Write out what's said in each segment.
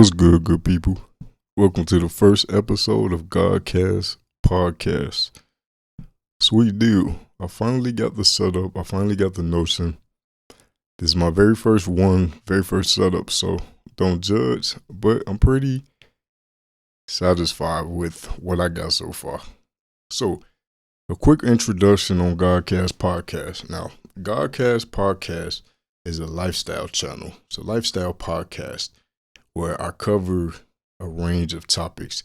What's good, good people? Welcome to the first episode of GhodCast podcast. Sweet deal. I finally got the setup. I finally got the notion. This is my very first setup, so don't judge. But I'm pretty satisfied with what I got so far. So, a quick introduction on GhodCast podcast. Now, GhodCast podcast is a lifestyle channel. It's a lifestyle podcast where I cover a range of topics,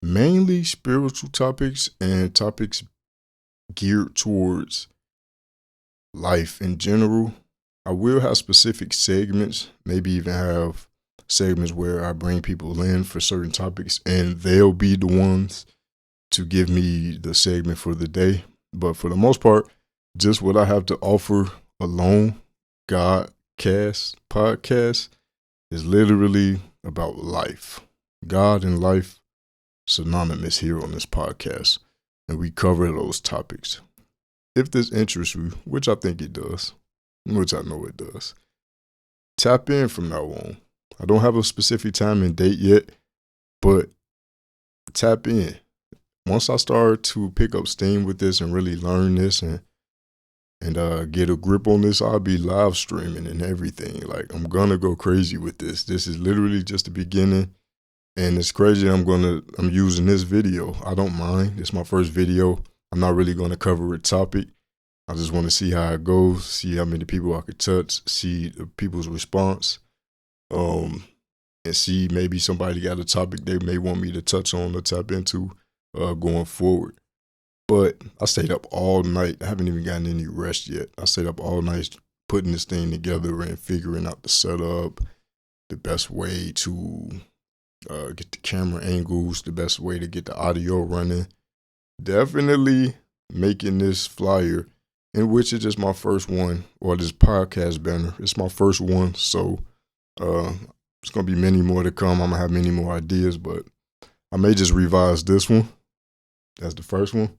mainly spiritual topics and topics geared towards life in general. I will have specific segments, maybe even have segments where I bring people in for certain topics and they'll be the ones to give me the segment for the day. But for the most part, just what I have to offer alone, GhodCast podcast is literally about life. God and life synonymous here on this podcast. And we cover those topics. If this interests you, which I think it does, which I know it does, tap in from now on. I don't have a specific time and date yet, but tap in. Once I start to pick up steam with this and really learn this and get a grip on this, I'll be live streaming and everything. Like, I'm gonna go crazy with this. This is literally just the beginning, and it's crazy. I'm using this video. I don't mind. It's my first video. I'm not really gonna cover a topic. I just want to see how it goes, see how many people I could touch, see the people's response, and see maybe somebody got a topic they may want me to touch on or tap into going forward. But I stayed up all night. I haven't even gotten any rest yet. I stayed up all night putting this thing together and figuring out the setup, the best way to get the camera angles, the best way to get the audio running. Definitely making this flyer, in which is just my first one, or this podcast banner. It's my first one, so it's going to be many more to come. I'm going to have many more ideas, but I may just revise this one. That's the first one.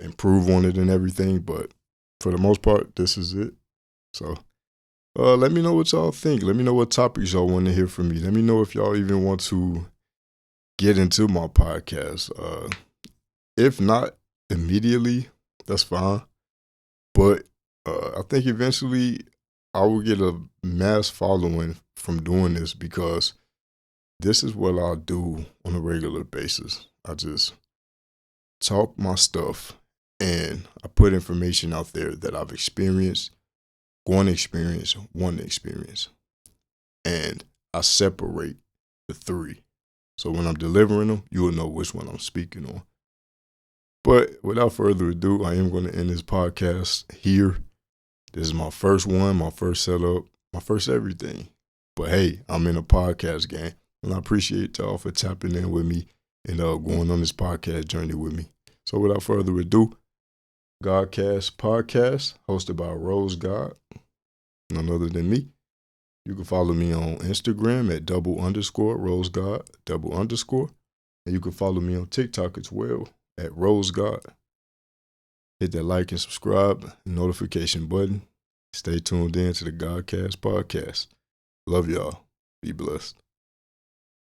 Improve on it and everything, but for the most part, this is it. So let me know what y'all think. Let me know what topics y'all want to hear from me. Let me know if y'all even want to get into my podcast. If not immediately, that's fine, but I think eventually I will get a mass following from doing this, because this is what I do on a regular basis. I just talk my stuff, and I put information out there that I've experienced, want to experience, and I separate the three. So when I'm delivering them, you will know which one I'm speaking on. But without further ado, I am going to end this podcast here. This is my first one, my first setup, my first everything. But hey, I'm in a podcast game, and I appreciate y'all for tapping in with me and going on this podcast journey with me. So without further ado, GhodCast podcast, hosted by Rose God, none other than me. You can follow me on Instagram at _Rose God _. And you can follow me on TikTok as well at Rose God. Hit that like and subscribe and notification button. Stay tuned in to the GhodCast podcast. Love y'all. Be blessed.